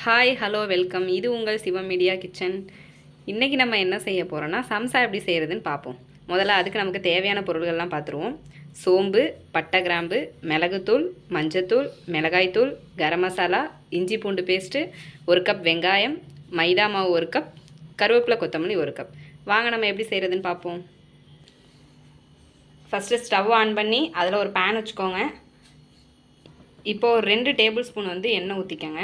Hi hello welcome. இது உங்கள் சிவம் media kitchen. இன்றைக்கி நம்ம என்ன செய்ய போகிறோன்னா சம்சா எப்படி செய்கிறதுன்னு பார்ப்போம். முதல்ல அதுக்கு நமக்கு தேவையான பொருள்கள்லாம் பார்த்துருவோம். சோம்பு, பட்டை, கிராம்பு, மிளகுத்தூள், மஞ்சத்தூள், மிளகாய்த்தூள், கரம் மசாலா, இஞ்சி பூண்டு பேஸ்ட்டு, 1 கப் வெங்காயம், மைதா மாவு 1 கப், கருவேப்பிலை கொத்தமல்லி 1 கப். வாங்க நம்ம எப்படி செய்கிறதுன்னு பார்ப்போம். ஃபஸ்ட்டு ஸ்டவ் ஆன் பண்ணி அதில் ஒரு பேன் வச்சுக்கோங்க. இப்போது ஒரு 2 டேபிள் ஸ்பூன் வந்து எண்ணெய் ஊற்றிக்கோங்க.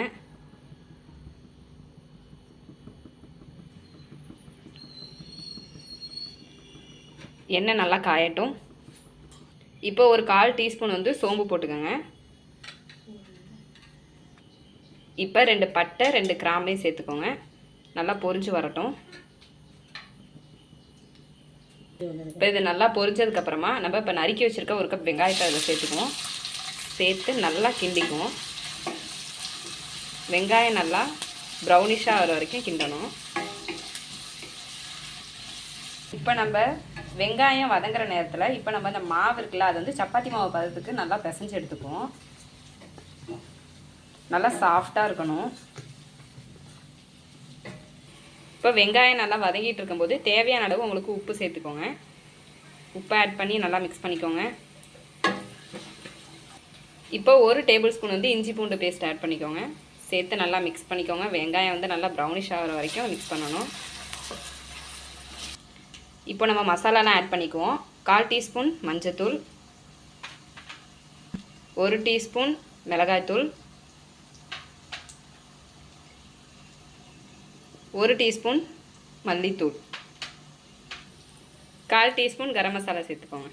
எண்ணெய் நல்லா காயட்டும். இப்போ ஒரு 1/4 டீஸ்பூன் வந்து சோம்பு போட்டுக்கோங்க. இப்போ 2 பட்டை 2 கிராம்பையும் சேர்த்துக்கோங்க. நல்லா பொரிஞ்சு வரட்டும். இப்போ இது நல்லா பொரிஞ்சதுக்கப்புறமா நம்ம இப்போ நறுக்கி வச்சுருக்க 1 கப் வெங்காயத்தை அதில் சேர்த்துக்குவோம். சேர்த்து நல்லா கிண்டிக்குவோம். வெங்காயம் நல்லா ப்ரௌனிஷாக வர வரைக்கும் கிண்டணும். இப்போ நம்ம வெங்காயம் வதங்குற நேரத்தில் இப்போ நம்ம அந்த மாவு இருக்குல்ல, அது வந்து சப்பாத்தி மாவு பதத்துக்கு நல்லா பிசைஞ்சு எடுத்துக்குவோம். நல்லா சாஃப்டாக இருக்கணும். இப்போ வெங்காயம் நல்லா வதங்கிட்டு இருக்கும்போது தேவையான அளவு உங்களுக்கு உப்பு சேர்த்துக்கோங்க. உப்பை ஆட் பண்ணி நல்லா மிக்ஸ் பண்ணிக்கோங்க. இப்போ 1 டேபிள் ஸ்பூன் வந்து இஞ்சி பூண்டு பேஸ்ட் ஆட் பண்ணிக்கோங்க. சேர்த்து நல்லா மிக்ஸ் பண்ணிக்கோங்க. வெங்காயம் வந்து நல்லா ப்ரௌனிஷ் ஆகிற வரைக்கும் மிக்ஸ் பண்ணணும். இப்போ நம்ம மசாலாலாம் ஆட் பண்ணிக்குவோம். 1/4 டீஸ்பூன் மஞ்சத்தூள், 1 டீஸ்பூன் மிளகாய்த்தூள், 1 டீஸ்பூன் மல்லித்தூள், 1/4 டீஸ்பூன் கரம் மசாலா சேர்த்துக்கோங்க.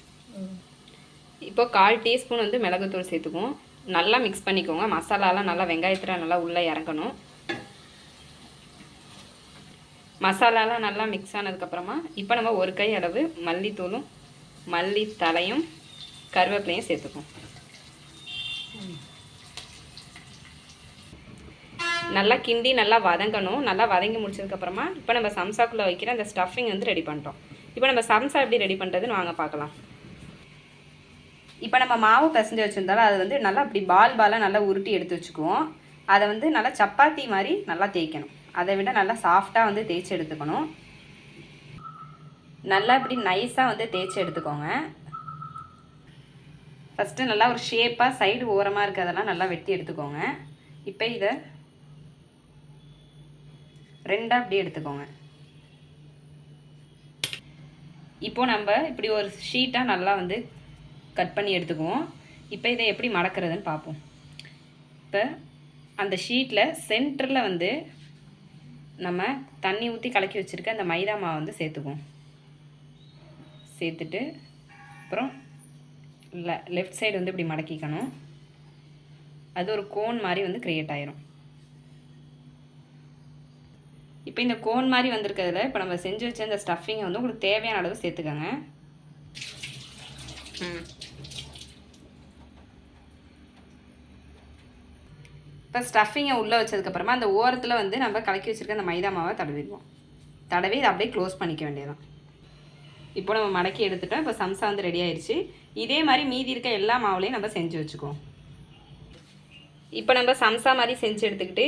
இப்போ 1/4 டீஸ்பூன் வந்து மிளகுத்தூள் சேர்த்துக்குவோம். நல்லா மிக்ஸ் பண்ணிக்கோங்க. மசாலாலாம் நல்லா வெங்காயத்தில் நல்லா உள்ளே இறங்கணும். மசாலாலாம் நல்லா மிக்ஸ் ஆனதுக்கப்புறமா இப்போ நம்ம 1 கை அளவு மல்லித்தூளும் மல்லி தலையும் கருவேப்பிலையும் சேர்த்துக்குவோம். நல்லா கிண்டி நல்லா வதங்கணும். நல்லா வதங்கி முடிச்சதுக்கப்புறமா இப்போ நம்ம சம்சாக்குள்ளே வைக்கிற அந்த ஸ்டஃபிங் வந்து ரெடி பண்ணுறோம். இப்போ நம்ம சம்சா எப்படி ரெடி பண்ணுறதுன்னு வாங்க பார்க்கலாம். இப்போ நம்ம மாவு பிசைஞ்சு வச்சுருந்தாலும் அது வந்து நல்லா அப்படி பாலாக நல்லா உருட்டி எடுத்து வச்சுக்குவோம். அதை வந்து நல்லா சப்பாத்தி மாதிரி நல்லா தேய்க்கணும். அதை விட நல்லா சாஃப்டாக வந்து தேய்ச்சி எடுத்துக்கணும். நல்லா இப்படி நைஸாக வந்து தேய்ச்சி எடுத்துக்கோங்க. ஃபஸ்ட்டு நல்லா ஒரு ஷேப்பாக சைடு ஓரமாக இருக்கிறதெல்லாம் நல்லா வெட்டி எடுத்துக்கோங்க. இப்போ இதை 2ஆக அப்படி எடுத்துக்கோங்க. இப்போது நம்ம இப்படி ஒரு ஷீட்டாக நல்லா வந்து கட் பண்ணி எடுத்துக்குவோம். இப்போ இதை எப்படி மடக்கிறதுன்னு பார்ப்போம். இப்போ அந்த ஷீட்டில் சென்டரில் வந்து நம்ம தண்ணி ஊற்றி கலக்கி வச்சுருக்க அந்த மைதா மாவை வந்து சேர்த்துக்குவோம். சேர்த்துட்டு அப்புறம் லெஃப்ட் சைடு வந்து இப்படி மடக்கிக்கணும். அது ஒரு கோன் மாதிரி வந்து க்ரியேட் ஆயிரும். இப்போ இந்த கோன் மாதிரி வந்திருக்கிறதுல இப்போ நம்ம செஞ்சு வச்ச இந்த ஸ்டஃபிங்கை வந்து உங்களுக்கு தேவையான அளவு சேர்த்துக்கோங்க. இப்போ ஸ்டஃபிங்கை உள்ளே வச்சதுக்கப்புறமா அந்த ஓரத்தில் வந்து நம்ம கலக்கி வச்சுருக்க அந்த மைதா மாவை தடவிடுவோம். தடவி இதை அப்படியே க்ளோஸ் பண்ணிக்க வேண்டியதான். இப்போ நம்ம மடக்கி எடுத்துட்டோம். இப்போ சம்சா வந்து ரெடி ஆயிடுச்சு. இதே மாதிரி மீதி இருக்க எல்லா மாவுலையும் நம்ம செஞ்சு வச்சுக்குவோம். இப்போ நம்ம சம்சா மாதிரி செஞ்சு எடுத்துக்கிட்டு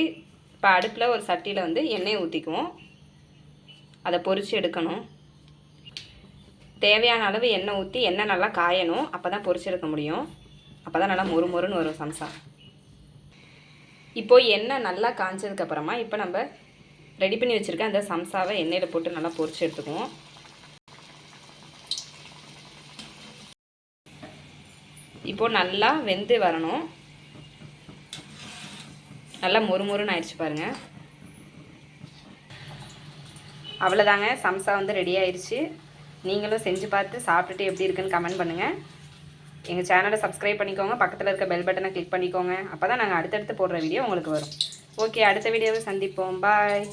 இப்போ அடுப்பில் ஒரு சட்டியில் வந்து எண்ணெயை ஊற்றிக்குவோம். அதை பொரித்து எடுக்கணும். தேவையான அளவு எண்ணெய் ஊற்றி எண்ணெய் நல்லா காயணும். அப்போ தான் பொரிச்சு எடுக்க முடியும். அப்போ தான் நல்லா மொறு மொறுன்னு வரும் சம்சா. இப்போது எண்ணெய் நல்லா காய்ச்சதுக்கப்புறமா இப்போ நம்ம ரெடி பண்ணி வச்சுருக்க அந்த சம்சாவை எண்ணெயில் போட்டு நல்லா பொரிச்சு எடுத்துக்குவோம். இப்போது நல்லா வெந்து வரணும். நல்லா மொறுமொறுன்னு ஆயிடுச்சு பாருங்கள். அவ்வளோதாங்க, சம்சா வந்து ரெடி ஆயிடுச்சு. நீங்களும் செஞ்சு பார்த்து சாப்பிட்டுட்டு எப்படி இருக்குன்னு கமெண்ட் பண்ணுங்கள். எங்கள் சேனலை சப்ஸ்கிரைப் பண்ணிக்கோங்க. பக்கத்தில் இருக்க பெல் பட்டனை கிளிக் பண்ணிக்கோங்க. அப்போ தான் நாங்கள் அடுத்தடுத்து போடுற வீடியோ உங்களுக்கு வரும். ஓகே, அடுத்த வீடியோவை சந்திப்போம். பாய்.